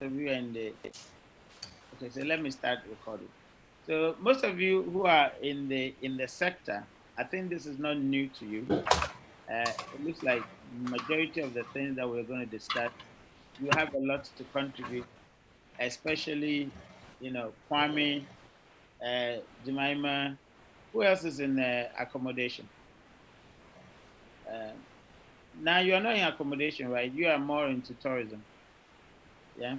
of you in the okay, so let me start recording. So most of you who are in the sector, I think this is not new to you. It looks like majority of the things that we're going to discuss, you have a lot to contribute, especially Kwame, Jemima. Who else is in accommodation? Um, Now you are not in accommodation, right? You are more into tourism. Yeah.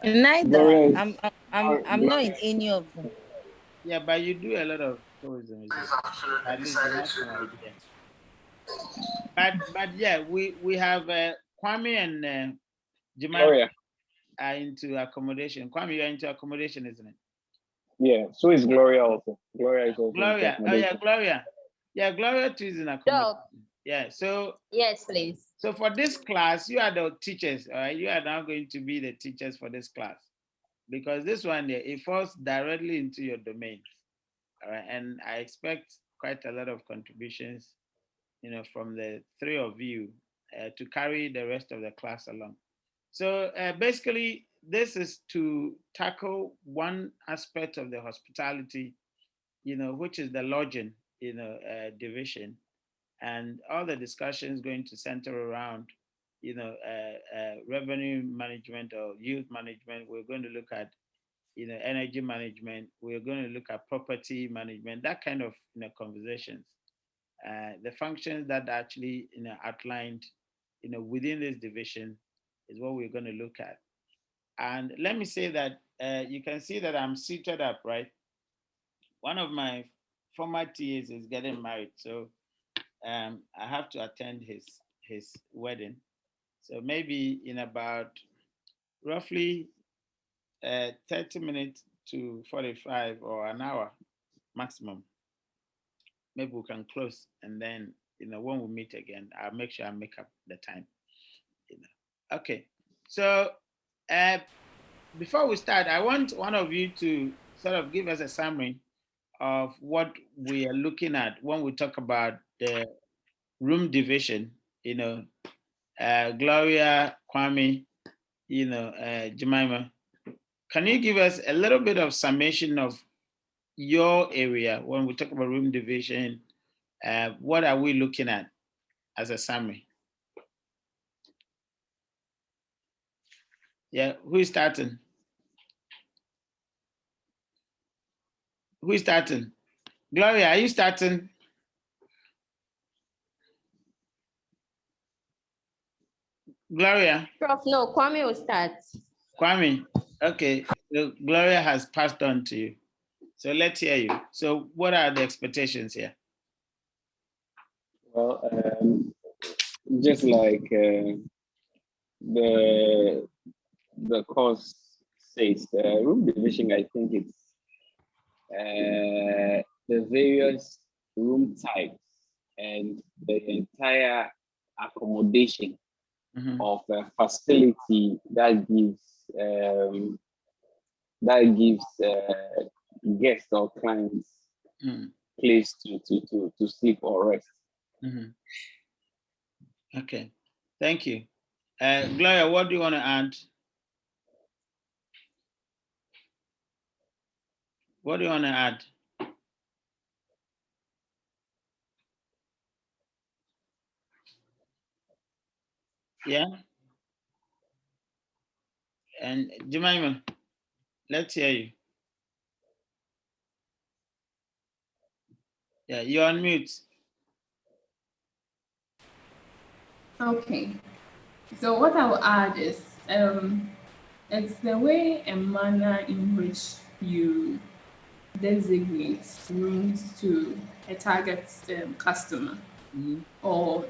Neither. Gloria, I'm not in any of them. Yeah, but you do a lot of tourism, is it? At least you have some idea. But yeah, we have Kwame and Jemima Gloria. are into accommodation. Kwame, you're into accommodation, isn't it? Yeah, so is Gloria also. Gloria is also into Gloria. Oh yeah, accommodation. Gloria. Yeah, Gloria too is in accommodation. Doc, Yeah. So yes, please. so for this class, you are the teachers. All right. You are now going to be the teachers for this class because this one there it falls directly into your domains. All right. And I expect quite a lot of contributions, from the three of you to carry the rest of the class along. So basically, this is to tackle one aspect of the hospitality, which is the lodging, division, and all the discussions going to center around, revenue management or youth management. We're going to look at, energy management. We're going to look at property management. That kind of, conversations. The functions that actually, outlined, within this division is what we're going to look at. And let me say that you can see that I'm seated up, right? One of my former TAs is getting married, so I have to attend his wedding. So maybe in about roughly 30 minutes to 45 or an hour maximum, maybe we can close, and then when we meet again, I'll make sure I make up the time. Okay. So uh, before we start, I want one of you to sort of give us a summary of what we are looking at when we talk about the room division. Gloria, Kwame, Jemima. Can you give us a little bit of summation of your area when we talk about room division? What are we looking at as a summary? Yeah, who is starting? Who is starting? Gloria, are you starting? Gloria? Prof, no, Kwame will start. Kwame, okay. So Gloria has passed on to you. So let's hear you. So what are the expectations here? Well, just like the course says, room division, I think it's the various room types and the entire accommodation of a facility that gives guests or clients place to sleep or rest. Okay, thank you. Gloria, what do you want to add? What do you want to add? Yeah? And Jemima, let's hear you. Yeah, you're on mute. Okay. So what I will add is it's the way and manner in which you designate rooms to a target customer, or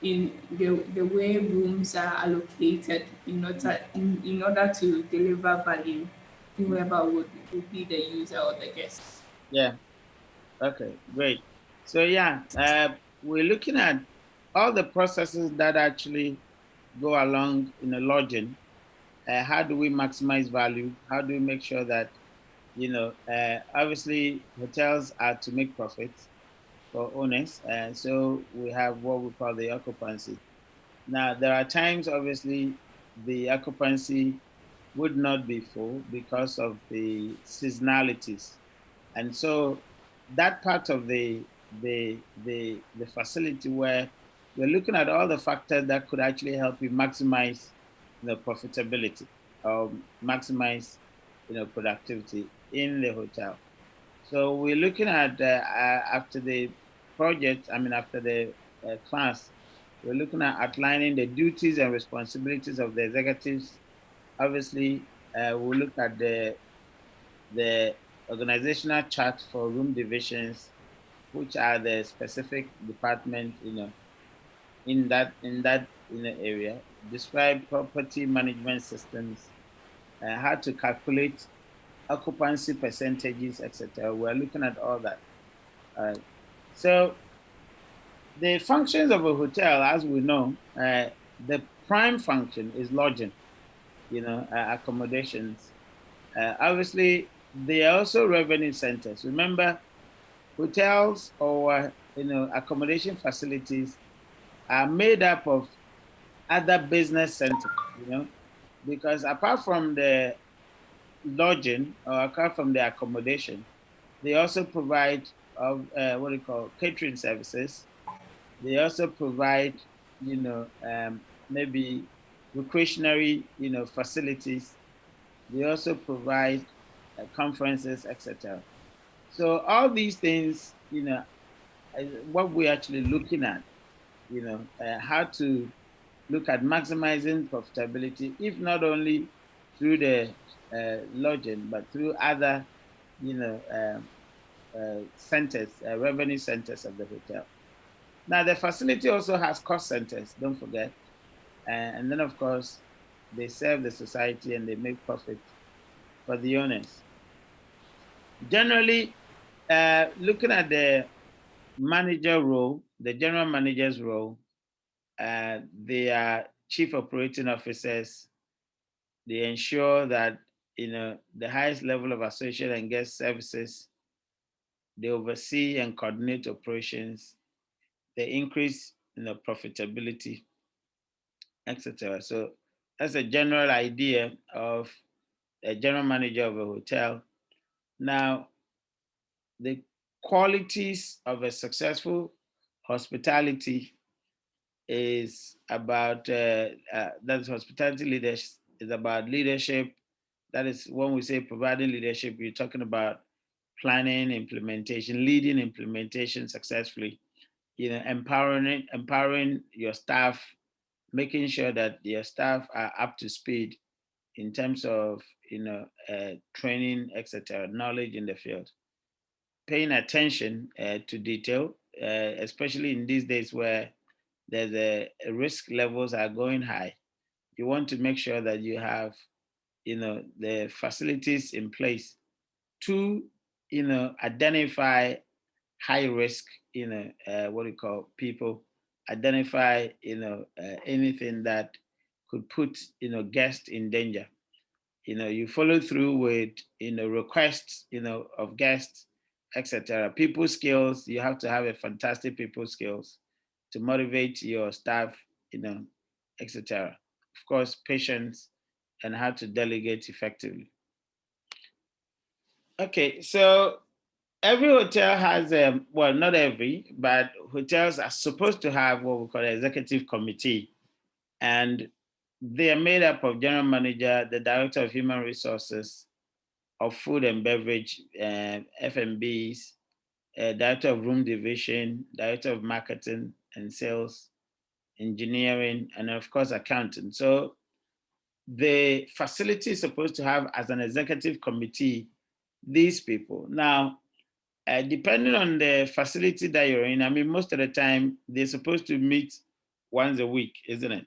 in the way rooms are allocated in order to deliver value to whoever would be the user or the guest. Yeah. Okay, great. So yeah, we're looking at all the processes that actually go along in a lodging. How do we maximize value? How do we make sure that, obviously hotels are to make profits for owners, and so we have what we call the occupancy. Now there are times, obviously, the occupancy would not be full because of the seasonalities. And so that part of the facility where we're looking at all the factors that could actually help you maximize the profitability or maximize productivity in the hotel. So we're looking at after the project, I mean after the class, we're looking at outlining the duties and responsibilities of the executives. Obviously, we'll look at the organizational chart for room divisions, which are the specific department, in that area. Describe property management systems, how to calculate occupancy percentages, etc. We're looking at all that. So the functions of a hotel, as we know, the prime function is lodging, accommodations. Obviously, they are also revenue centers. Remember, hotels or accommodation facilities are made up of other business centers, because apart from the lodging or apart from the accommodation, they also provide what we call catering services. They also provide, maybe recreationary, facilities. They also provide conferences, etc. So all these things, what we're actually looking at, how to look at maximizing profitability, if not only through the lodging, but through other, centers, revenue centers of the hotel. Now, the facility also has cost centers, don't forget. And then, of course, they serve the society and they make profit for the owners. Generally, looking at the manager role, the general manager's role, they are chief operating officers. They ensure that the highest level of associate and guest services. They oversee and coordinate operations. They increase profitability, etc. So that's a general idea of a general manager of a hotel. Now, the qualities of a successful hospitality is about that's hospitality leadership is about leadership. That is when we say providing leadership, you're talking about planning, implementation, leading implementation successfully. Empowering your staff, making sure that your staff are up to speed in terms of training, etc., knowledge in the field. Paying attention to detail, especially in these days where there's risk levels are going high. You want to make sure that you have, the facilities in place to, identify high risk, what we call people, identify, anything that could put, guests in danger. You follow through with, requests, of guests, etc. People skills, you have to have a fantastic people skills to motivate your staff, etc. Of course, patience and how to delegate effectively. Okay, so every hotel has well, not every, but hotels are supposed to have what we call an executive committee, and they are made up of general manager, the director of human resources, of food and beverage, F&Bs, director of room division, director of marketing and sales, engineering, and of course, accounting. So the facility is supposed to have as an executive committee these people. Now, depending on the facility that you're in, I mean, most of the time they're supposed to meet once a week, isn't it?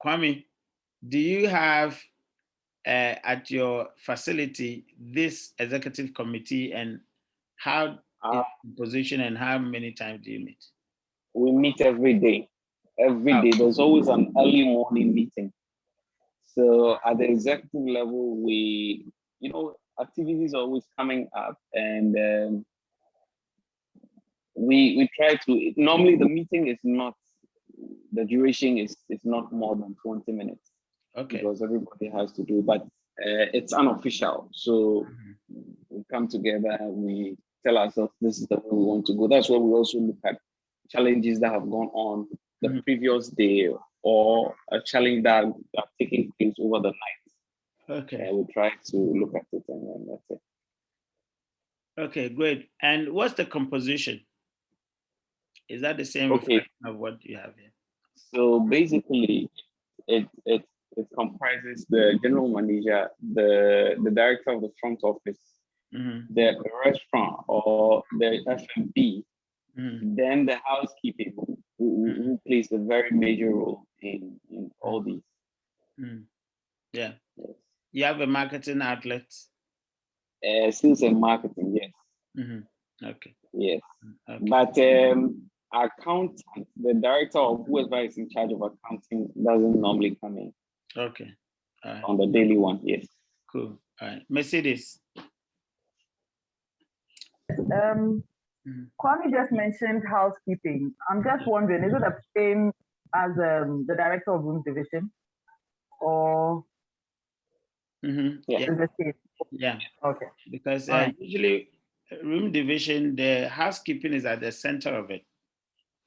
Kwame, do you have at your facility this executive committee, and how is the position and how many times do you meet? We meet every day. Every day. There's always an early morning meeting. So at the executive level, activities are always coming up, and we try to. Normally, the meeting is not the duration is not more than 20 minutes. Okay. Because everybody has to do, but it's unofficial. So we come together, we tell ourselves this is the way we want to go. That's where we also look at challenges that have gone on the previous day or a challenge that have taken place over the night. Okay. We try to look at it and then that's it. Okay, great. And what's the composition? Is that the same reflection of what you have here? So basically, it comprises the general manager, the director of the front office, the restaurant or the F&B, then the housekeeping, who plays a very major role in all these. Yeah. Yes. You have a marketing outlet? Sales and marketing, yes. Okay. Yes. Okay. But accountant, the director or whoever is in charge of accounting doesn't normally come in. Okay. On the daily one, yes. Cool. All right. Mercedes. Kwame just mentioned housekeeping. I'm just wondering, is it the same as the director of room division, or Yeah, is the same? Yeah. Okay. Because usually room division, the housekeeping is at the center of it.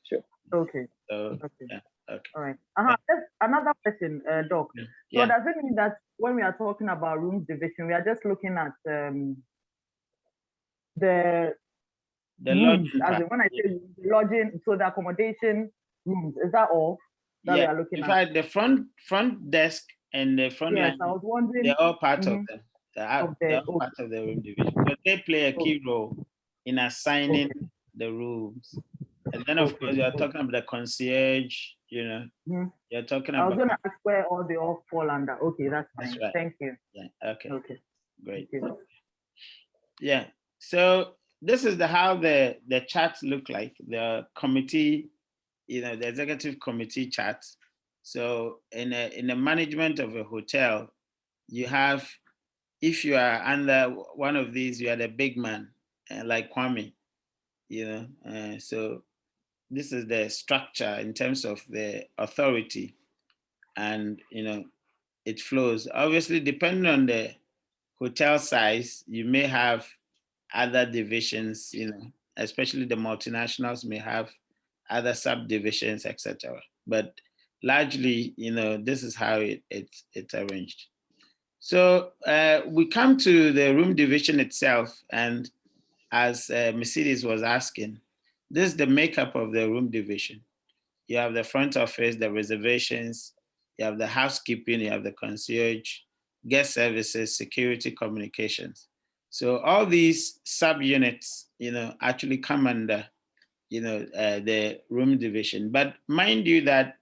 Sure. Okay. So, okay. Yeah. Okay. All right. Another question, Doc. So does it mean that when we are talking about room division, we are just looking at the rooms, as in when I say lodging, so the accommodation rooms, is that all that we are looking at? In fact, the front desk and the front line, I was wondering, they're all part of them. They're all part of the room division. So they play a key role in assigning the rooms. And then, of course, you're talking about the concierge, you're talking about... I was going to ask where all they all fall under. Okay, that's fine. That's right. Thank you. Yeah, okay. Okay. Great. Yeah, so this is how the charts look like, the committee, the executive committee charts. So in the management of a hotel, you have, if you are under one of these, you are the big man, like Kwame, so this is the structure in terms of the authority, and it flows. Obviously, depending on the hotel size, you may have other divisions, especially the multinationals may have other subdivisions, etc. But largely, this is how it's arranged. So we come to the room division itself, and as Mercedes was asking, this is the makeup of the room division. You have the front office, the reservations, you have the housekeeping, you have the concierge, guest services, security, communications. So all these subunits, actually come under, the room division. But mind you that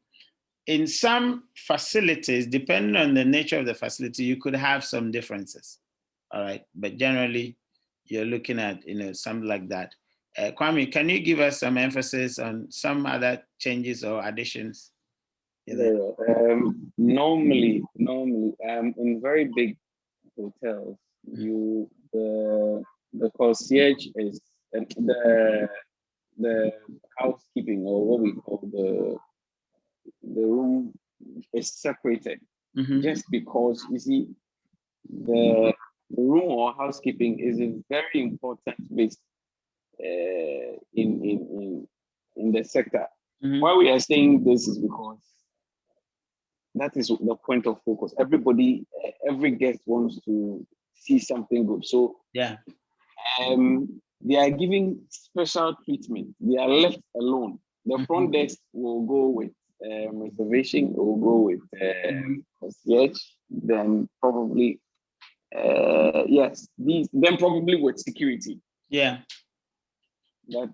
in some facilities, depending on the nature of the facility, you could have some differences. All right, but generally, you're looking at, something like that. Kwame, can you give us some emphasis on some other changes or additions? Normally, in very big hotels, the concierge is the housekeeping, or what we call the room, is separated. Just because you see the room or housekeeping is a very important base in the sector. Why we are saying this is because that is the point of focus. Everybody, every guest wants to see something good. So they are giving special treatment. They are left alone. The front desk will go with reservation, will go with concierge, then probably then probably with security. Yeah.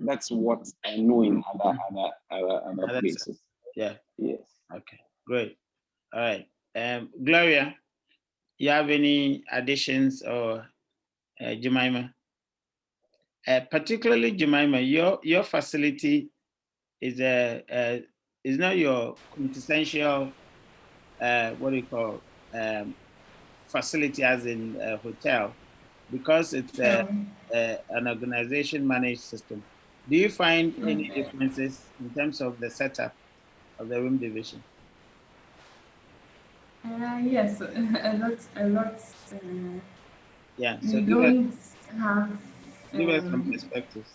That's what I know in other places. Yeah. Yes. Okay, great. All right. Gloria, you have any additions, or Jemima? Particularly Jemima, your facility is not your quintessential facility as in a hotel, because it's an organization managed system. Do you find any differences in terms of the setup of the room division? Yes, a lot. Yeah, so We don't have. give us some perspectives.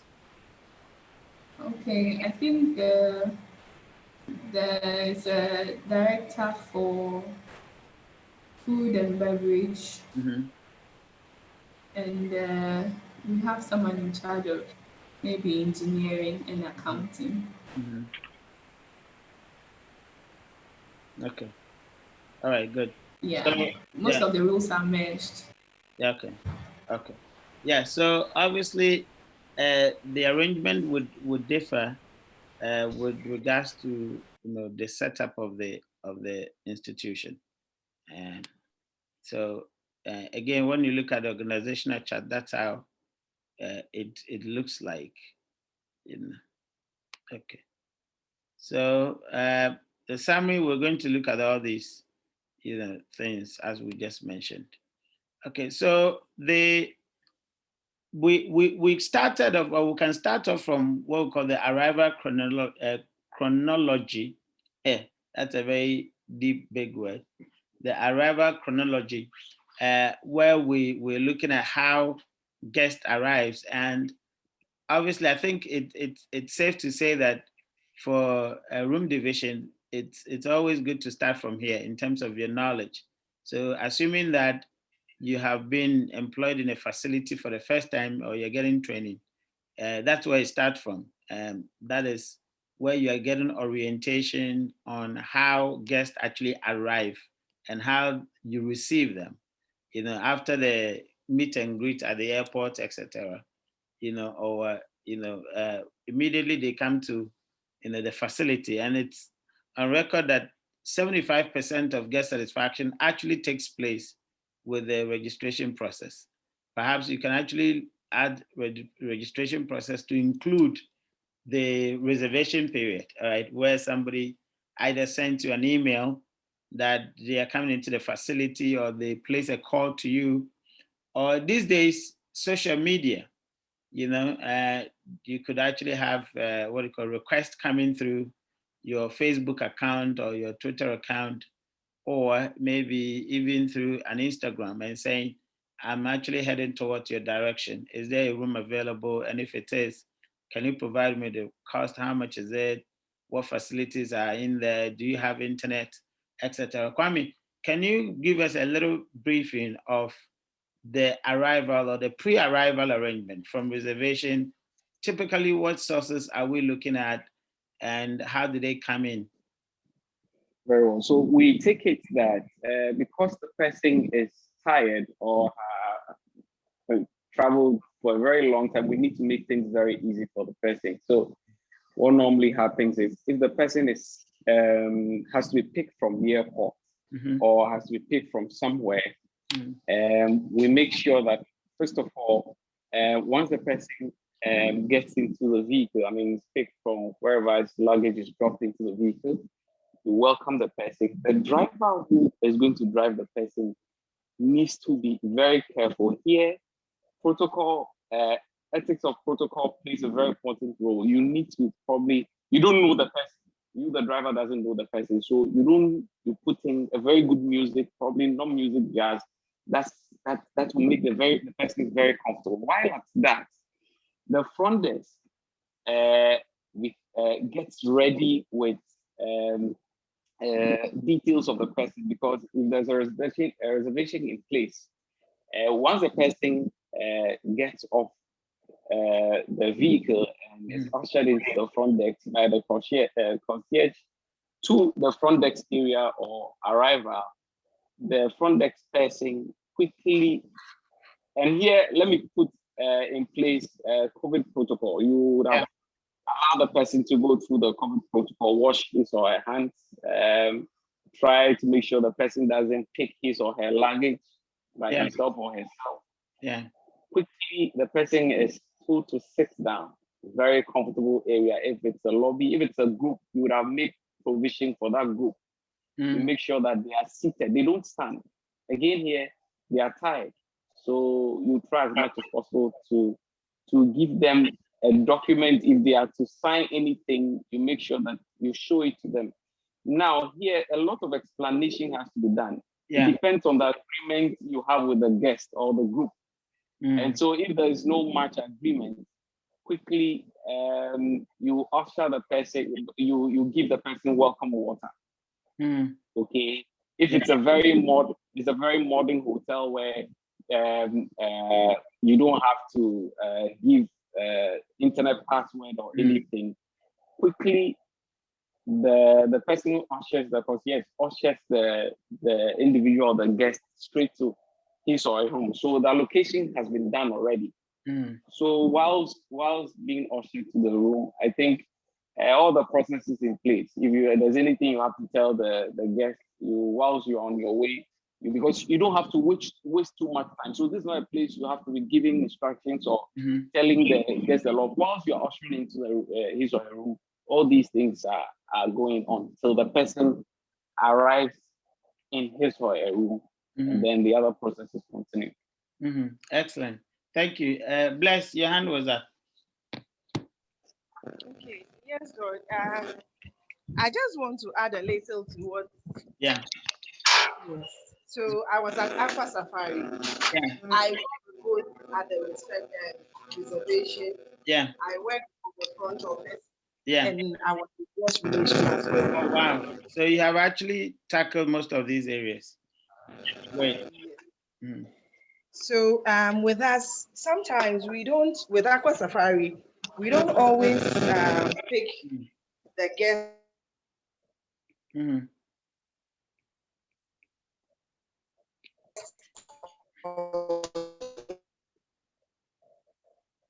Okay, I think there's a director for food and beverage, and we have someone in charge of maybe engineering and accounting. Okay. All right, good. Yeah, so, most of the roles are merged. Yeah, okay. Yeah, so obviously the arrangement would differ with regards to the setup of the institution. And so again, when you look at the organizational chart, that's how it looks like. Okay. So the summary, we're going to look at all these things as we just mentioned. Okay, so we started off, or we can start off from what we call the arrival chronology. That's a very deep, big word. The arrival chronology, where we're looking at how guest arrives. And obviously, I think it's safe to say that for a room division, it's always good to start from here in terms of your knowledge. So assuming that you have been employed in a facility for the first time or you're getting training, that's where it starts from. That is where you are getting orientation on how guests actually arrive and how you receive them, after the meet and greet at the airport, etc. Or immediately they come to the facility, and it's on record that 75% of guest satisfaction actually takes place with the registration process. Perhaps you can actually add registration process to include the reservation period, all right, where somebody either sends you an email that they are coming into the facility, or they place a call to you, or these days social media. You could actually have what you call requests coming through your Facebook account or your Twitter account, or maybe even through an Instagram, and saying, I'm actually heading towards your direction. Is there a room available? And if it is, can you provide me the cost? How much is it? What facilities are in there? Do you have internet, etc.? Kwame, can you give us a little briefing of the arrival or the pre-arrival arrangement from reservation? Typically, what sources are we looking at, and how do they come in? Very well. So we take it that because the person is tired or traveled for a very long time, we need to make things very easy for the person. So what normally happens is, if the person is has to be picked from the airport, or has to be picked from somewhere, we make sure that, first of all, once the person gets into the vehicle, I mean, picked from wherever his luggage is dropped into the vehicle, we welcome the person. The driver who is going to drive the person needs to be very careful. Here, protocol, ethics of protocol plays a very important role. You need to you don't know the person. You, the driver, doesn't know the person. So you put in a very good music, probably not music jazz. That will make the person very comfortable. While at that, the front desk gets ready with details of the person, because if there's a reservation in place, once the person gets off the vehicle and is ushered into the front desk by the concierge to the front desk area or arrival, the front desk person quickly, and here let me put in place COVID protocol. You would have allow the person to go through the COVID protocol, wash his or her hands, try to make sure the person doesn't pick his or her luggage by himself or herself. Yeah. Quickly, the person is told to sit down. Very comfortable area. If it's a lobby, if it's a group, you would have made provision for that group. You make sure that they are seated. They don't stand. Again, here, they are tired. So you try as much as possible to give them a document. If they are to sign anything, you make sure that you show it to them. Now here, a lot of explanation has to be done. Yeah. It depends on the agreement you have with the guest or the group. And so if there is no much agreement, quickly you usher the person, you give the person welcome water. Okay. If it's a very modern hotel where you don't have to give internet password or anything, quickly the person who ushers the concierge ushers the individual, the guest, straight to his or her home. So the allocation has been done already. So whilst being ushered to the room, I think all the processes in place. If there's anything you have to tell the guest, whilst you're on your way, because you don't have to waste too much time. So this is not a place you have to be giving instructions or telling the guest a lot. Whilst you're ushering into his or her room, all these things are going on till the person arrives in his or her room, and then the other processes continue. Excellent. Thank you. Bless, your hand was up. Okay. Yes, Lord. I just want to add a little to what. Yeah. Yes. So I was at Aqua Safari. Yeah. I worked both at the reservation. Yeah. I worked at the front office. Yeah. And I was in guest relations as well. Oh, wow. So you have actually tackled most of these areas. Great. So with us, sometimes we don't, with Aqua Safari, we don't always pick the guest.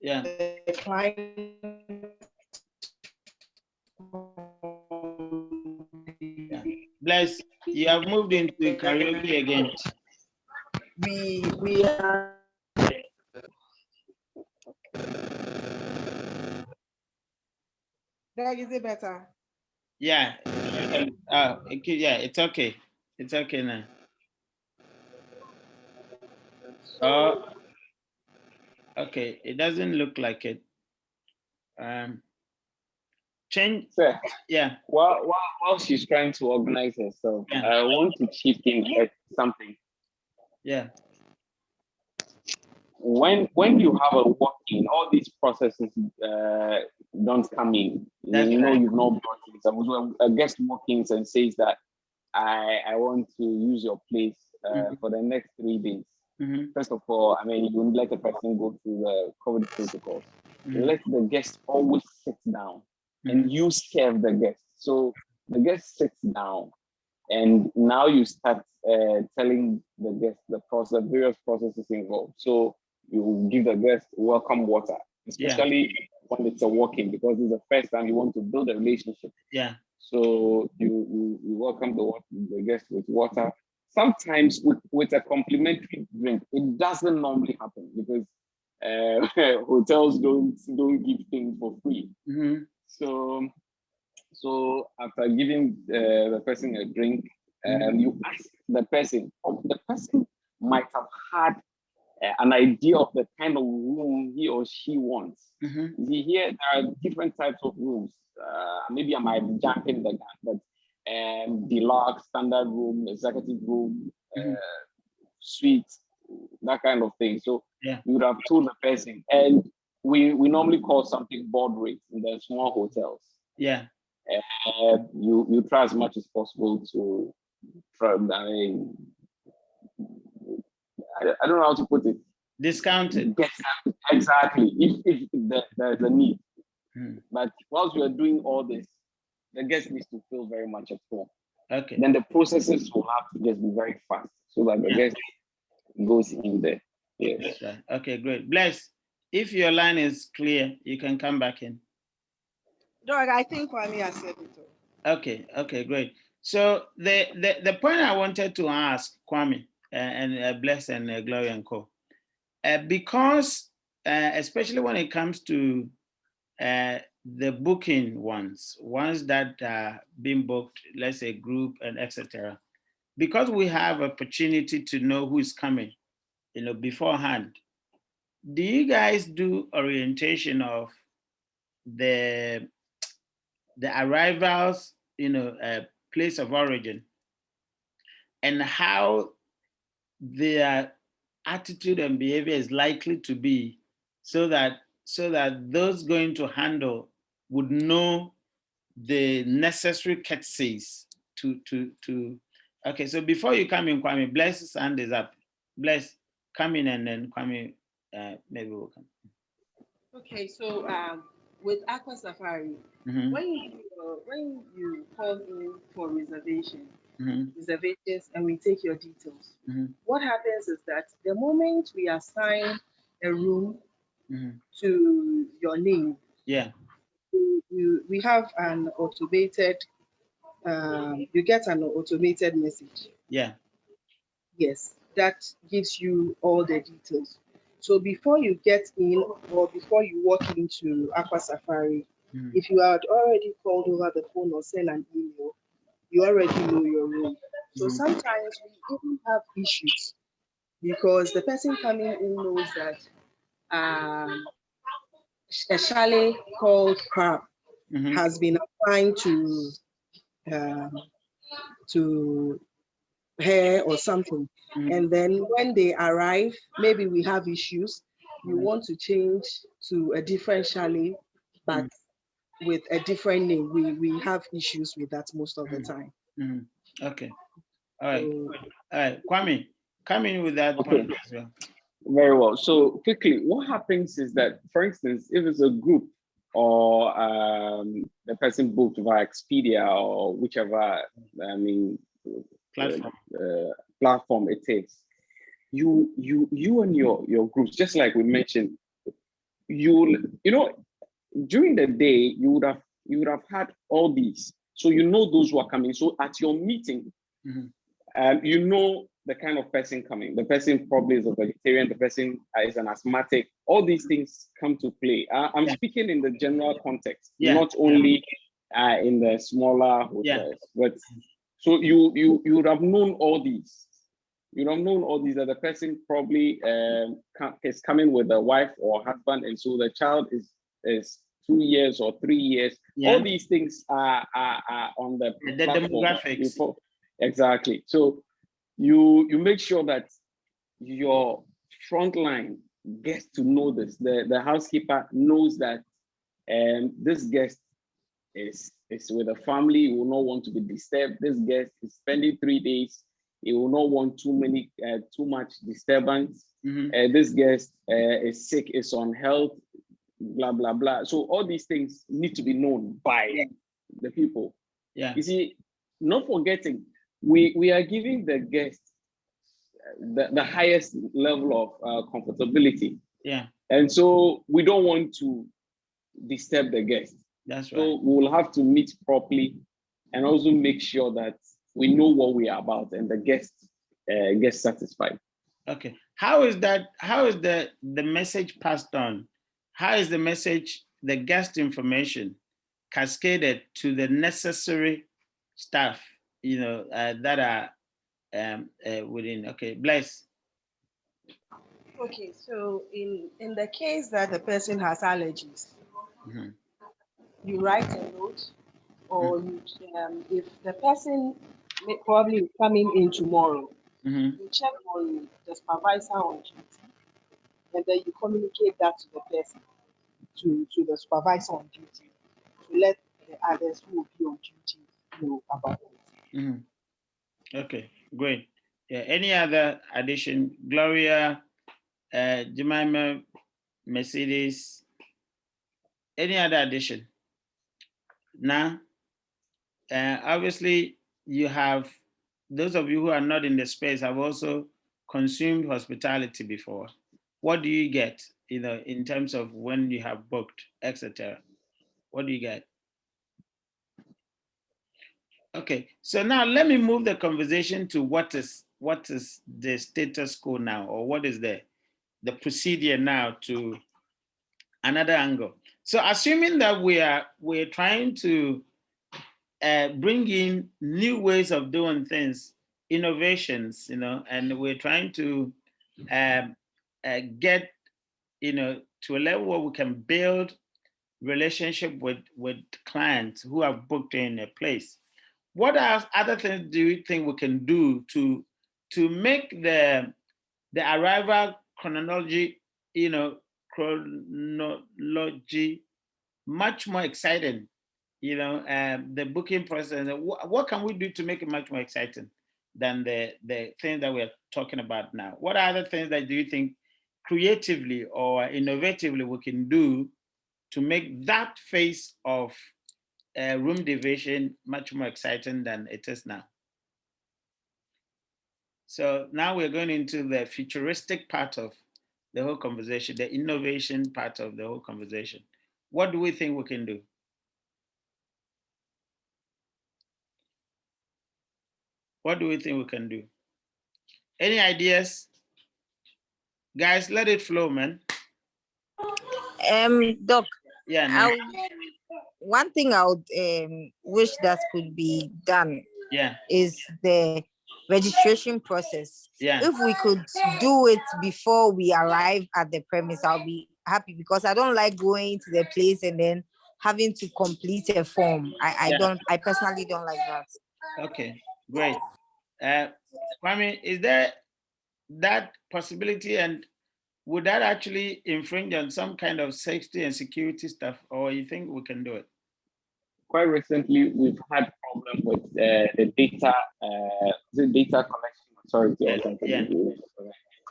Yeah. The client. Yeah. Bless, you have moved into karaoke again. We are. Is it better? Yeah. Yeah, it's okay. It's okay now. Oh, okay. It doesn't look like it. Change. Sir, yeah. While she's trying to organize herself, I want to chip in something. Yeah. When you have a walk-in, all these processes don't come in. You've not brought it. Suppose a guest walk-ins and says that I want to use your place for the next 3 days. First of all, you wouldn't let the person go through the COVID protocols. Let the guest always sit down and you serve the guest. So the guest sits down, and now you start telling the guest the various processes involved. So you give the guest welcome water, especially when it's a walk-in, because it's the first time you want to build a relationship. Yeah. So you welcome the guest with water. Sometimes with a complimentary drink. It doesn't normally happen because hotels don't give things for free. So after giving the person a drink, you ask the person. The person might have had an idea of the kind of room he or she wants. You see, here there are different types of rooms. Maybe I might be jumping the gun, but deluxe, standard room, executive room, suite, that kind of thing. So you would have told the person, and we normally call something board rates in the small hotels. Yeah. You try as much as possible to try. I don't know how to put it. Discounted. Exactly. If there's a need. But whilst we are doing all this, the guest needs to feel very much at home. Okay. Then the processes will have to just be very fast so that the guest goes in there. Yes. That's right. Okay, great. Bless, if your line is clear, you can come back in. Dog, I think Kwame has said it all. Okay, great. So the point I wanted to ask Kwame and Bless and Gloria and Co. Because especially when it comes to the booking ones that are being booked, let's say group and etc. Because we have opportunity to know who is coming, beforehand. Do you guys do orientation of the arrivals, place of origin, and how their attitude and behavior is likely to be, so that those going to handle would know the necessary courtesies to okay. So before you come in, Kwame, Bless's hand is up. Bless, come in, and then Kwame, maybe we'll come. Okay, so with Aqua Safari, when you call in for reservations, and we take your details, what happens is that the moment we assign a room to your name, we have an automated, you get an automated message. Yeah. Yes, that gives you all the details. So before you get in or before you walk into Aqua Safari, if you had already called over the phone or sent an email, you already know your room. So sometimes we even have issues because the person coming in knows that a chalet called Crab has been assigned to her or something. And then when they arrive, maybe we have issues. You want to change to a different chalet, but with a different name. We have issues with that most of the time. Okay. All right. All right. Kwame, come in with that point as well. Very well. So quickly, what happens is that, for instance, if it's a group or the person booked via Expedia or whichever, platform it is, you and your groups, just like we mentioned, you know, during the day you would have had all these, so you know those who are coming. So at your meeting, you know the kind of person coming. The person probably is a vegetarian. The person is an asthmatic. All these things come to play. I'm speaking in the general context, not only in the smaller hotels. But so you would have known all these. You would have known all these, that the person probably is coming with a wife or husband, and so the child is 2 years or 3 years. All these things are on the demographics. Exactly. So you make sure that your front line gets to know this. The housekeeper knows that this guest is with a family. He will not want to be disturbed. This guest is spending 3 days. He will not want too much disturbance. This guest is sick, is on health, blah blah blah. So all these things need to be known by the people. You see, not forgetting, we are giving the guest the highest level of comfortability. And so we don't want to disturb the guest. That's right. So we will have to meet properly and also make sure that we know what we are about and the guest gets satisfied. Okay. How is the message passed on? How is the message, the guest information, cascaded to the necessary staff, that are within? Okay, Bless. Okay, so in the case that the person has allergies, you write a note, or you if the person may probably coming in tomorrow, you check on the supervisor on duty, and then you communicate that to the person, to the supervisor on duty, to let the others who will be on duty know about it. Okay, great. Yeah. Any other addition? Gloria, Jemima, Mercedes. Any other addition? Now, obviously, you have, those of you who are not in the space have also consumed hospitality before. What do you get, in terms of when you have booked, etc.? What do you get? Okay, so now let me move the conversation to what is the status quo now, or what is the procedure now, to another angle. So assuming that we're trying to bring in new ways of doing things, innovations, and we're trying to get, to a level where we can build relationship with clients who have booked in a place. what other things do you think we can do to make the arrival chronology, chronology much more exciting? The booking process. What can we do to make it much more exciting than the thing that we're talking about now? What are other things that do you think creatively or innovatively we can do to make that phase of room division much more exciting than it is now? So now we're going into the futuristic part of the whole conversation, the innovation part of the whole conversation. What do we think we can do? What do we think we can do? Any ideas? Guys, let it flow, man. Doc. Yeah, no. One thing I would wish that could be done is the registration process. Yeah. If we could do it before we arrive at the premise, I'll be happy, because I don't like going to the place and then having to complete a form. I personally don't like that. Okay, great. Kwame, is there that possibility, and would that actually infringe on some kind of safety and security stuff, or you think we can do it? Quite recently, we've had problem with the data collection authority or something.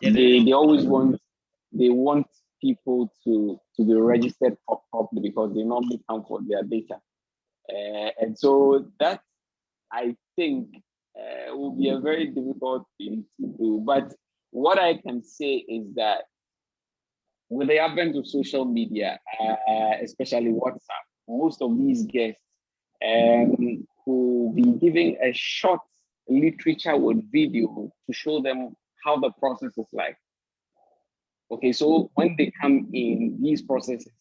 They always want people to be registered properly because they normally come for their data, and so that, I think, will be a very difficult thing to do. But what I can say is that with the advent of social media, especially WhatsApp, most of these guests will be giving a short literature with video to show them how the process is like. Okay, so when they come in these processes,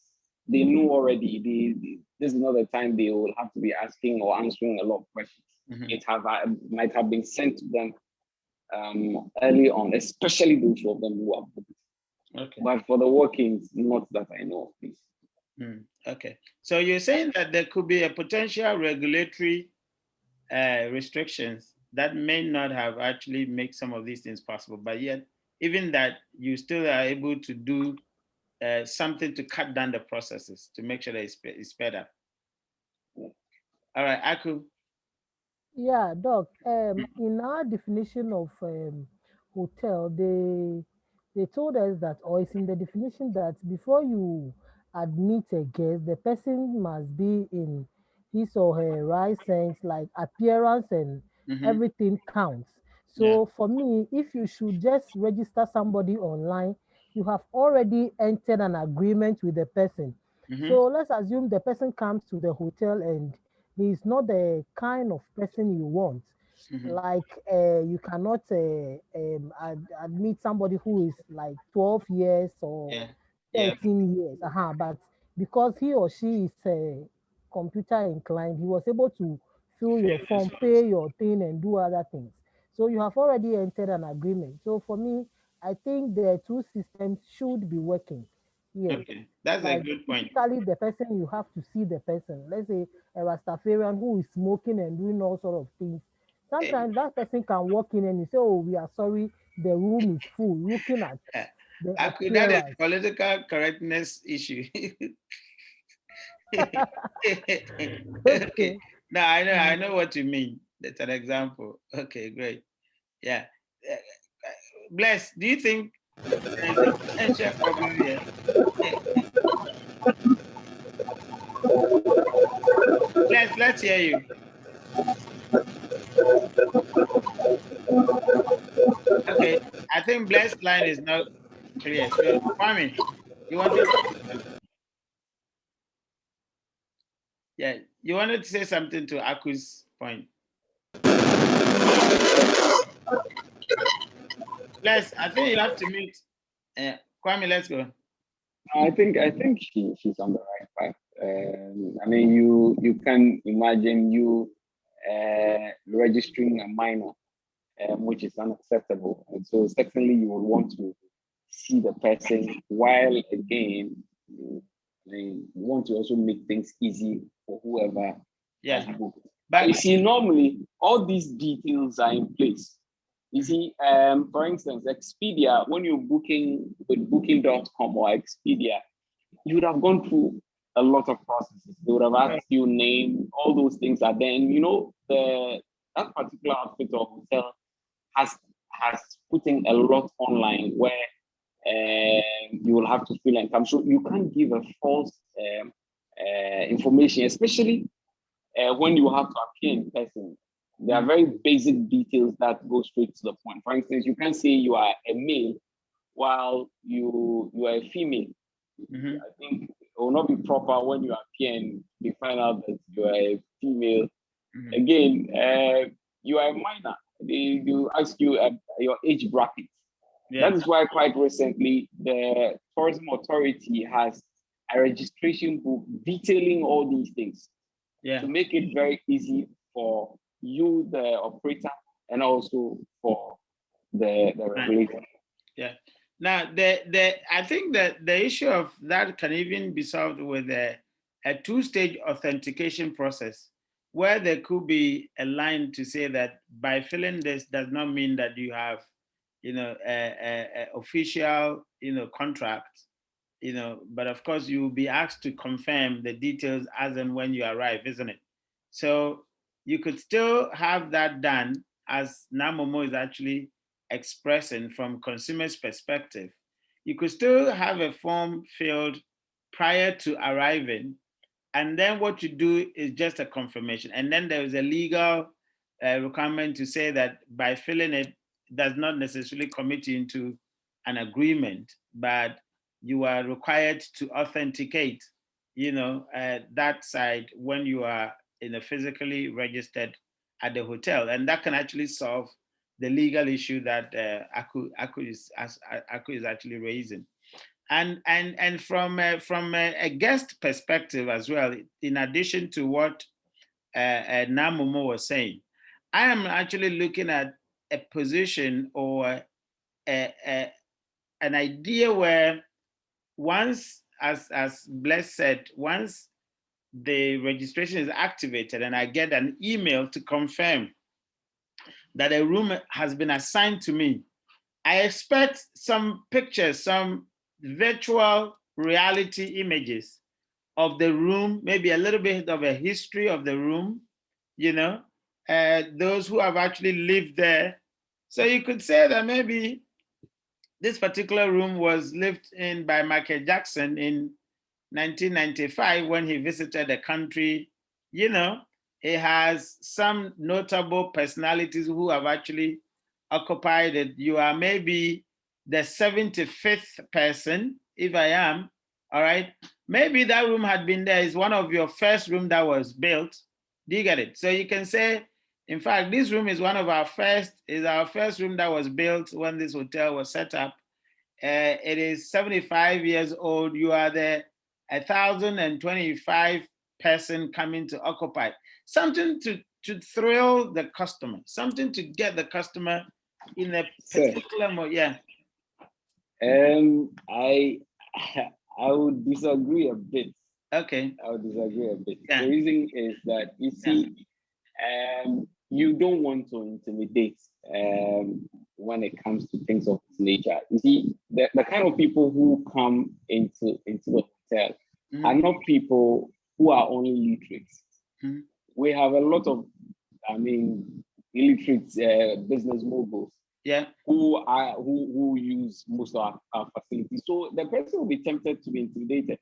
they know already. This is not the time they will have to be asking or answering a lot of questions. It might have been sent to them early on, especially those of them who are booked. Okay. But for the workings, not that I know of, please. Okay. So you're saying that there could be a potential regulatory restrictions that may not have actually make some of these things possible, but yet even that you still are able to do something to cut down the processes to make sure that it's sped up. All right, Aku. Yeah, Doc. In our definition of hotel, they told us that, or it's in the definition that before you admit a guest, the person must be in his or her right sense, like appearance and everything counts. So for me, if you should just register somebody online, you have already entered an agreement with the person. So let's assume the person comes to the hotel and he's not the kind of person you want. Like you cannot admit somebody who is like 12 years or 13 years. But because he or she is computer inclined, he was able to fill your form, pay your thing, and do other things. So you have already entered an agreement. So for me, I think the two systems should be working. Yes. Okay, that's like, a good point. Typically, the person, you have to see the person. Let's say a Rastafarian who is smoking and doing all sort of things. Sometimes that person can walk in and you say, "Oh, we are sorry, the room is full." Looking at the Aku, that is appearance. political correctness issue. Okay. No, I know what you mean. That's an example. Okay, great. Yeah. Bless, do you think there's a potential problem here? Bless, let's hear you. Okay, I think Bless line is not clear. So, Kwame, you wanted to say something? Yeah, you wanted to say something to Aku's point. Bless, I think you have to mute. Kwame, let's go. I think she's on the right path. I mean, you can imagine you registering a minor, which is unacceptable, and so secondly, you would want to see the person. While again, you want to also make things easy for whoever has booked. But But you see, normally all these details are in place. You see, for instance, Expedia, when you're booking with booking.com or Expedia, you would have gone through a lot of processes. They would have asked you name, all those things are there. And you know, that particular outfit or hotel has has put in a lot online where you will have to fill and come. So you can't give a false information, especially when you have to appear in person. There are very basic details that go straight to the point. For instance, you can't say you are a male while you are a female. mm-hmm. I think it will not be proper when you appear and they find out that you are a female. Mm-hmm. Again, you are a minor. They will ask you your age bracket. Yeah. That is why quite recently the tourism authority has a registration book detailing all these things Yeah. to make it very easy for you, the operator, and also for the regulator. Yeah. Now, I think that the issue of that can even be solved with a two-stage authentication process, where there could be a line to say that by filling this does not mean that you have, a official, contract, but of course you will be asked to confirm the details as and when you arrive, isn't it? So you could still have that done, as Namomo is actually expressing from consumers' perspective. You could still have a form filled prior to arriving, and then what you do is just a confirmation. And then there is a legal requirement to say that by filling it does not necessarily commit you into an agreement, but you are required to authenticate, that side when you are physically registered at the hotel, and that can actually solve the legal issue that Aku is actually raising. And from a guest perspective as well, in addition to what Namomo was saying, I am actually looking at a position or an idea where once, as Bless said, once the registration is activated and I get an email to confirm that a room has been assigned to me, I expect some pictures, some virtual reality images of the room, maybe a little bit of a history of the room, those who have actually lived there. So you could say that maybe this particular room was lived in by Michael Jackson in 1995 when he visited the country. It has some notable personalities who have actually occupied it. You are maybe the 75th person, if I am, all right? Maybe that room had been there. It's one of your first room that was built. Do you get it? So you can say, in fact, this room is our first room that was built when this hotel was set up. It is 75 years old. You are the 1,025 person coming to occupy. Something to thrill the customer, something to get the customer in a particular mode. Yeah. I I would disagree a bit. Okay. I would disagree a bit. Yeah. The reason is that you see, you don't want to intimidate when it comes to things of this nature. You see, the kind of people who come into the hotel are not people who are only literate. We have a lot of, illiterate business moguls. Yeah. Who use most of our facilities. So the person will be tempted to be intimidated.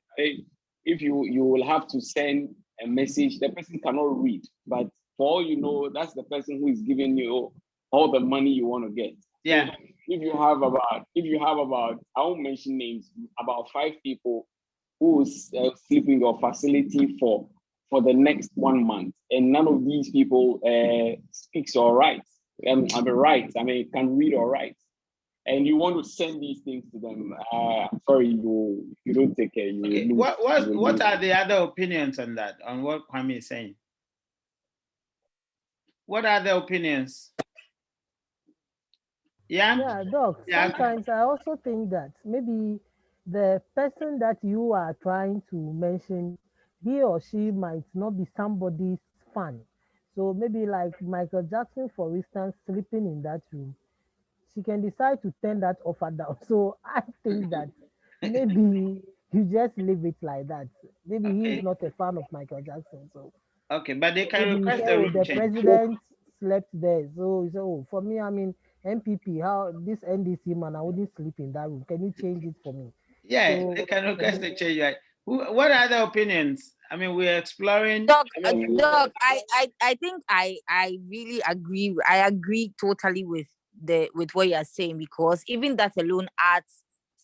If you will have to send a message, the person cannot read, but for all you know, that's the person who is giving you all the money you want to get. Yeah. So if you have about, I won't mention names, about 5 people who will sleep in your facility for the next 1 month, and none of these people speaks or writes. Can read or write, and you want to send these things to them. Sorry, you don't take care. You Okay. will lose. What are the other opinions on that? On what Kwame is saying? What are the opinions? Yeah. Yeah, Doc, Yeah. sometimes I also think that maybe the person that you are trying to mention, he or she might not be somebody's fan. So maybe like Michael Jackson, for instance, sleeping in that room, she can decide to turn that offer down. So I think that maybe you just leave it like that. Maybe he's Okay. not a fan of Michael Jackson. So Okay, but they can maybe he request said, the oh, room the change. president slept there. So he said, oh, for me, I'm in MPP. How this NDC man, I wouldn't sleep in that room. Can you change it for me? Yeah, they So can for request me, a change. Right? What are the opinions? I mean, we're exploring. Doc, I mean, Doc, I think I really agree. I agree totally with what you're saying, because even that alone adds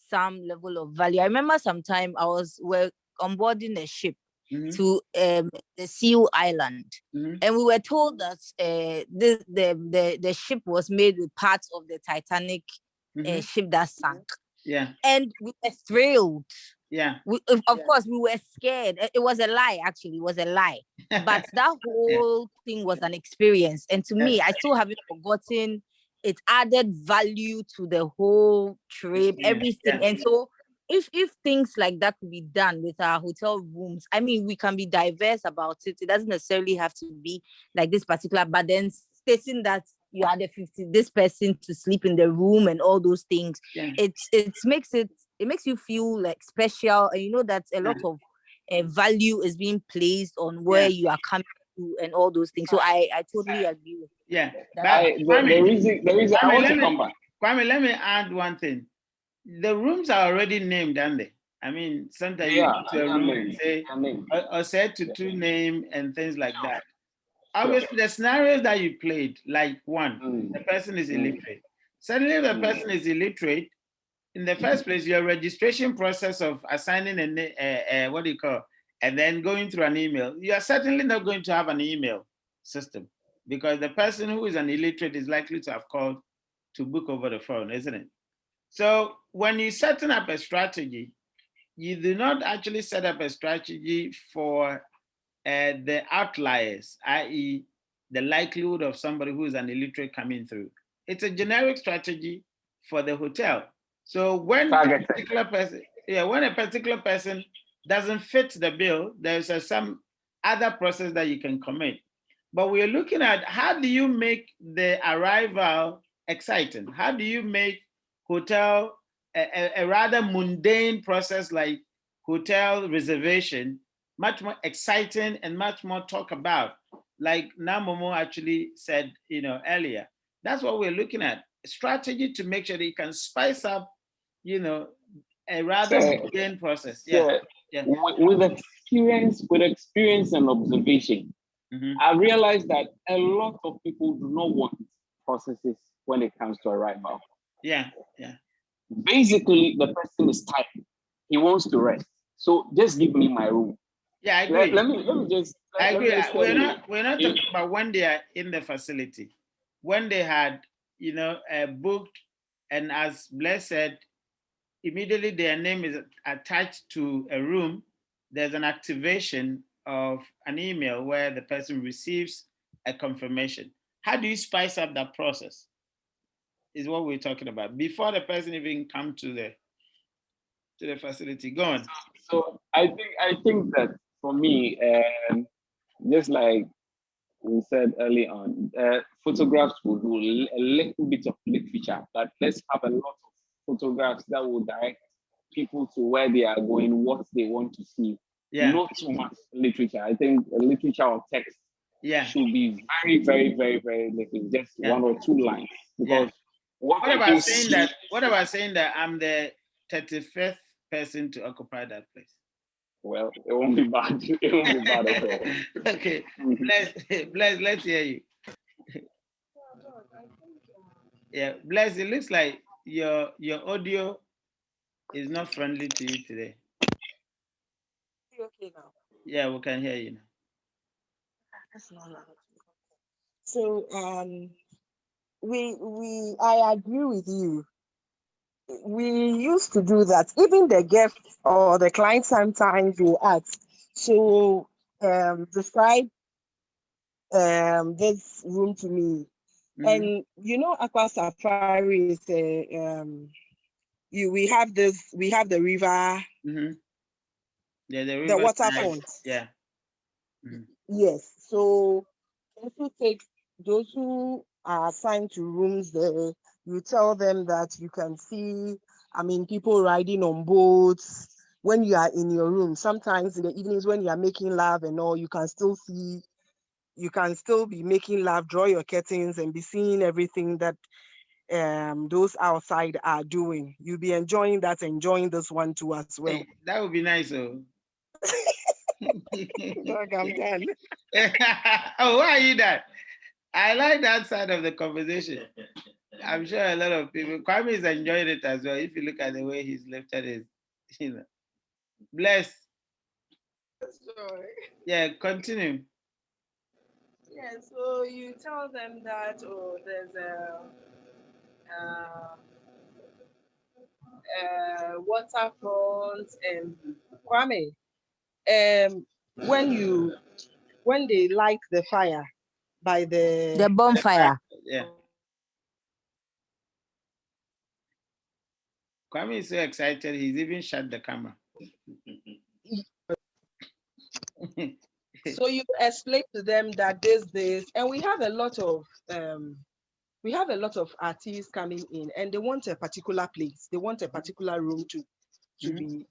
some level of value. I remember sometime we're onboarding a ship mm-hmm, to the Seal Island, mm-hmm, and we were told that the ship was made with parts of the Titanic mm-hmm. ship that sank, Yeah, and we were thrilled. yeah, Of course, we were scared. It was a lie, actually. It was a lie. But that yeah, whole thing was an experience. And to yeah, me, I still haven't forgotten. It added value to the whole trip, experience. everything. Yeah, And so, if things like that could be done with our hotel rooms, I mean, we can be diverse about it. It doesn't necessarily have to be like this particular, but then stating that you had a 50 this person to sleep in the room and all those things, yeah, it makes you feel like special, and you know that a yeah, lot of value is being placed on where yeah, you are coming to and all those things. So I totally agree with yeah. that. But The reason I Kwame, want to come back. Kwame, let me add one thing. The rooms are already named, aren't they? I mean, sometimes you Yeah, go to a I room and mean, say, I mean, or said to yeah, two name and things like sure, that. sure. Obviously, the scenarios that you played, like one, Mm, the person is mm, illiterate. Suddenly, if the mm, person is illiterate, in the first place, your registration process of assigning what do you call, and then going through an email, you are certainly not going to have an email system, because the person who is an illiterate is likely to have called to book over the phone, isn't it? So when you're setting up a strategy, you do not actually set up a strategy for the outliers, i.e., the likelihood of somebody who is an illiterate coming through. It's a generic strategy for the hotel. So when a targeted. particular person, yeah, when a particular person doesn't fit the bill, there's some other process that you can commit. But we're looking at, how do you make the arrival exciting? How do you make hotel a rather mundane process like hotel reservation much more exciting and much more talk about, like Namomo actually said, earlier. That's what we're looking at. Strategy to make sure that you can spice up, a rather So, mundane process. Yeah, so yeah. with experience and observation, Mm-hmm. I realized that a lot of people do not want processes when it comes to arrival. Yeah, yeah. Basically, the person is tired. He wants to rest. So just give me my room. Yeah, I Let, agree. let me let me just I let me agree. just tell We're you. not we're not If, talking about when they are in the facility, when they had, booked, and as Blair said, immediately their name is attached to a room, there's an activation of an email where the person receives a confirmation. How do you spice up that process? Is what we're talking about before the person even come to the facility. Go on. so I think that for me, just like we said early on, photographs will do a little bit of literature, but let's have a lot of photographs that will direct people to where they are going, what they want to see. Yeah, Not too much literature. I think literature or text yeah, should be very, very, very, very little, just yeah, one or two lines, yeah. because what What people about saying see. that? What about saying that I'm the 35th person to occupy that place? Well, it won't be bad. It won't be bad at all. Okay, Mhm. let's hear you. Yeah, Bless, it looks like your audio is not friendly to you today. Okay now. Yeah, we can hear you now. That's not loud. So I agree with you. We used to do that. Even the guest or the client sometimes will ask, so describe this room to me. Mm-hmm. And Aqua Safari is we have the river, Mm-hmm. Yeah, the the riverside. waterfront. Yeah. Mm-hmm. Yes. So also take those who are assigned to rooms there. You tell them that you can see, I mean, people riding on boats when you are in your room. Sometimes in the evenings when you are making love and all, you can still see, you can still be making love, draw your curtains and be seeing everything that those outside are doing. You'll be enjoying that, enjoying this one too as well. Hey, that would be nice, oh. Dog, I'm done. Oh, why are you that? I like that side of the conversation. I'm sure a lot of people, Kwame is enjoying it as well. If you look at the way he's lifted his, bless. Sorry. Yeah, continue. Yeah, so you tell them that, oh, there's a waterfront and Kwame, when they light the fire by The bonfire. Yeah. Kwame is so excited, he's even shut the camera. So you explain to them that this, and we have a lot of artists coming in, and they want a particular place, they want a particular room to be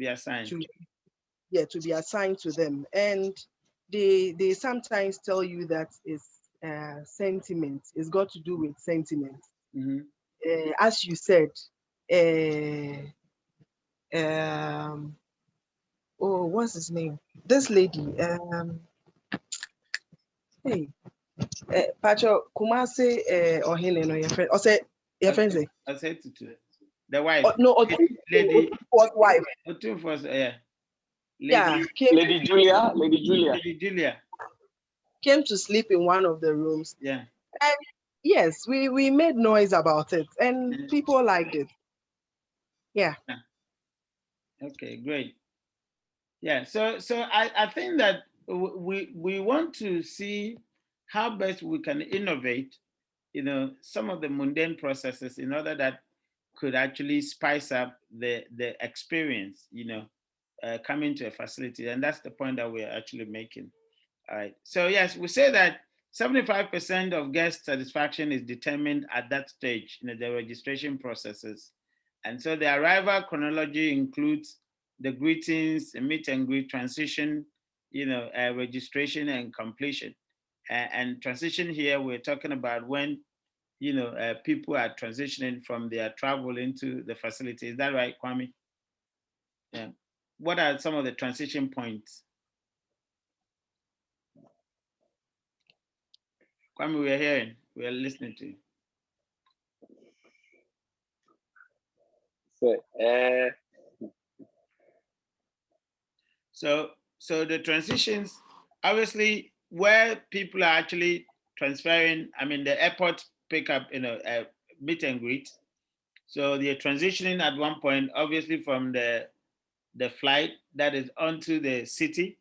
assigned. To be assigned to them, and they sometimes tell you that it's sentiment. It's got to do with sentiment. As you said, oh, what's his name? This lady, hey, Pacho Kumase, Ohene, no, your friend, your friend say, I said to the wife. Lady, wife. Yeah. Lady Julia. Lady Julia came to sleep in one of the rooms. Yeah. And yes, we made noise about it, and people liked it. Yeah. Okay, great. Yeah, so I think that we want to see how best we can innovate, some of the mundane processes in order that could actually spice up the experience, coming to a facility. And that's the point that we're actually making. All right. So yes, we say that 75% of guest satisfaction is determined at that stage in the registration processes. And so the arrival chronology includes the greetings, the meet and greet, transition, registration and completion. And transition here, we're talking about when, people are transitioning from their travel into the facility. Is that right, Kwame? Yeah. What are some of the transition points? Kwame, we are hearing, we are listening to you. So the transitions, obviously, where people are actually transferring, the airport pickup, meet and greet. So they're transitioning at one point, obviously, from the flight that is onto the city.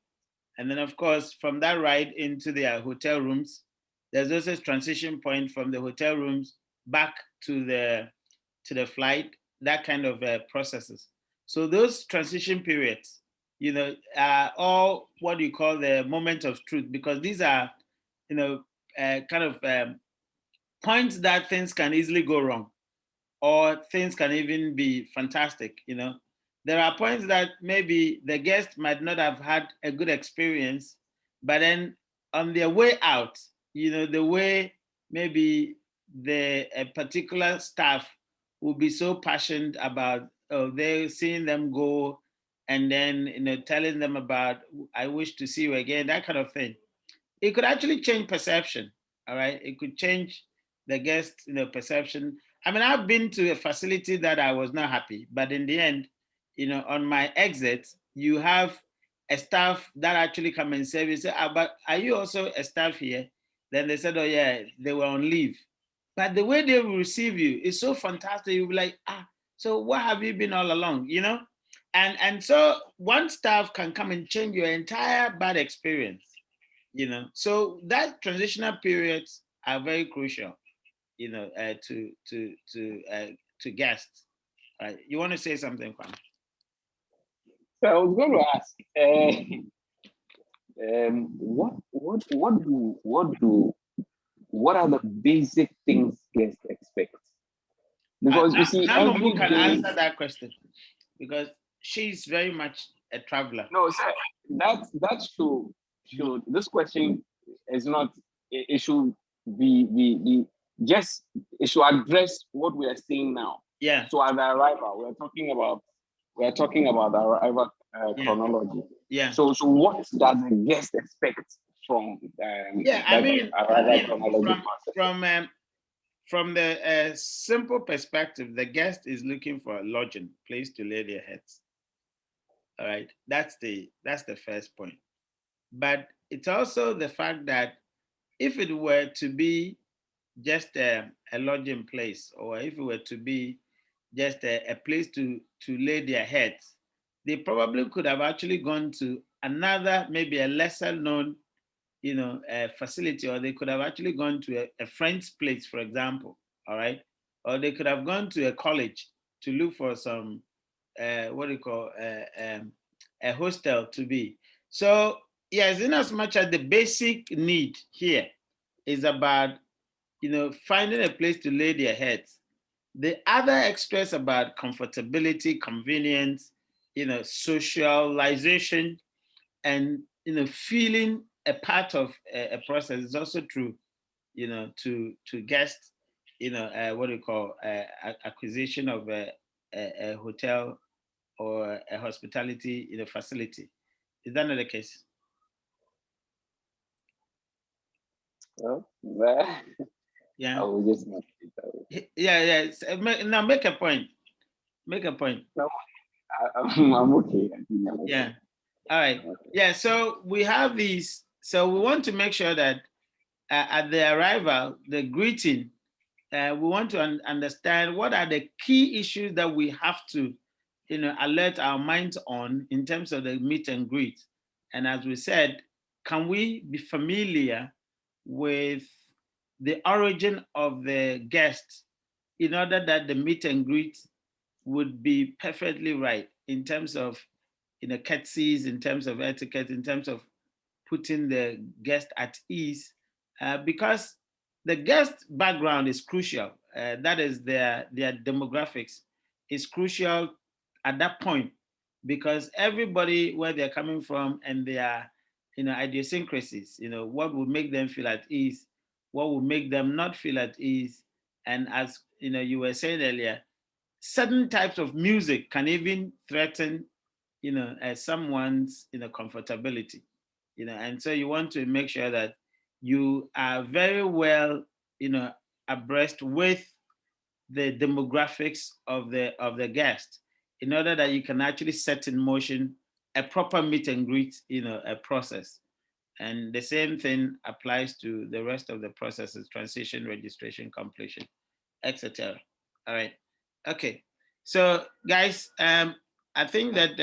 And then, of course, from that ride into their hotel rooms, there's also a transition point from the hotel rooms back to the flight, that kind of processes. So those transition periods, are all what you call the moment of truth, because these are, kind of points that things can easily go wrong, or things can even be fantastic. There are points that maybe the guest might not have had a good experience, but then on their way out, the way maybe a particular staff will be so passionate about, they're seeing them go, and then telling them about, I wish to see you again, that kind of thing. It could actually change perception. All right, it could change the guest perception. I've been to a facility that I was not happy, but in the end, on my exit, you have a staff that actually come and say, but are you also a staff here? Then they said, oh yeah, they were on leave. But the way they will receive you is so fantastic. You'll be like, so what have you been all along? And so one staff can come and change your entire bad experience. So that transitional periods are very crucial, to guests. Right? You want to say something, Kwame? So I was going to ask, what are the basic things guests expect? Because you see, now every Momo can day. answer that question because she's very much a traveler. No, sir, that's true. Should this question is not, it should be just, it should address what we are seeing now. Yeah. So at the arrival, we're talking about the arrival chronology. Yeah. So what does the guest expect from arrival chronology process? From the simple perspective, the guest is looking for a lodging place to lay their heads. All right, that's the first point. But it's also the fact that if it were to be just a lodging place, or if it were to be just a place to lay their heads, they probably could have actually gone to another, maybe a lesser known, facility, or they could have actually gone to a friend's place, for example. All right, or they could have gone to a college to look for some what do you call a hostel to be. So yes, in as much as the basic need here is about finding a place to lay their heads, the other express about comfortability, convenience, socialization, and feeling a part of a process is also true, to guests, what do you call acquisition of a hotel or a hospitality facility. Is that not the case? Well, yeah. I will just not yeah. Now make a point. Make a point. No, I'm okay. Yeah. All right. Okay. Yeah. So we have these. So we want to make sure that at the arrival, the greeting, we want to understand what are the key issues that we have to, alert our minds on in terms of the meet and greet. And as we said, can we be familiar with the origin of the guest in order that the meet and greet would be perfectly right in terms of, courtesies, in terms of etiquette, in terms of putting the guest at ease, because the guest background is crucial. That is their demographics is crucial at that point, because everybody where they're coming from and their idiosyncrasies, what will make them feel at ease, what will make them not feel at ease, and as you were saying earlier, certain types of music can even threaten someone's comfortability, and so you want to make sure that you are very well abreast with the demographics of the guest, in order that you can actually set in motion a proper meet and greet a process. And the same thing applies to the rest of the processes: transition, registration, completion, etc. All right. Okay. So guys, I think that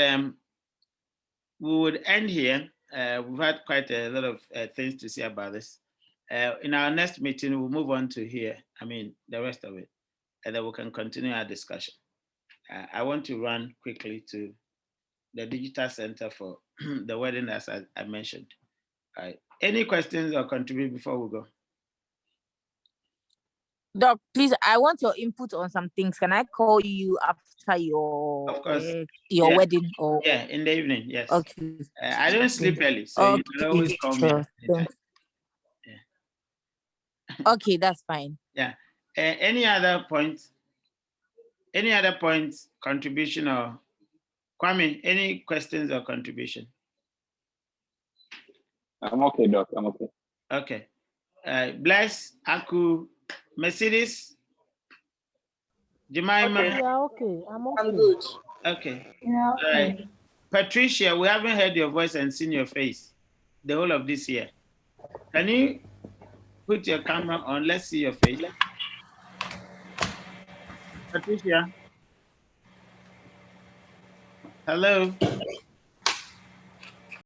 we would end here. We've had quite a lot of things to say about this. In our next meeting, we'll move on to here. The rest of it, and then we can continue our discussion. I want to run quickly to the digital center for the wedding, as I mentioned. All right. Any questions or contribute before we go? Doc, please, I want your input on some things. Can I call you after Of course. your wedding? Or yeah, in the evening, yes. Okay. I don't sleep early, so you can always call me. Yeah. Okay, that's fine. Yeah. Any other points? Any other points, contribution, or Kwame, any questions or contribution? I'm okay, Doc. I'm okay. Okay. Bless, Aku, Mercedes, Jemima. Okay. Yeah, okay. I'm okay. I'm good. Okay. Yeah, All right. Patricia, we haven't heard your voice and seen your face the whole of this year. Can you put your camera on? Let's see your face. Patricia. Hello.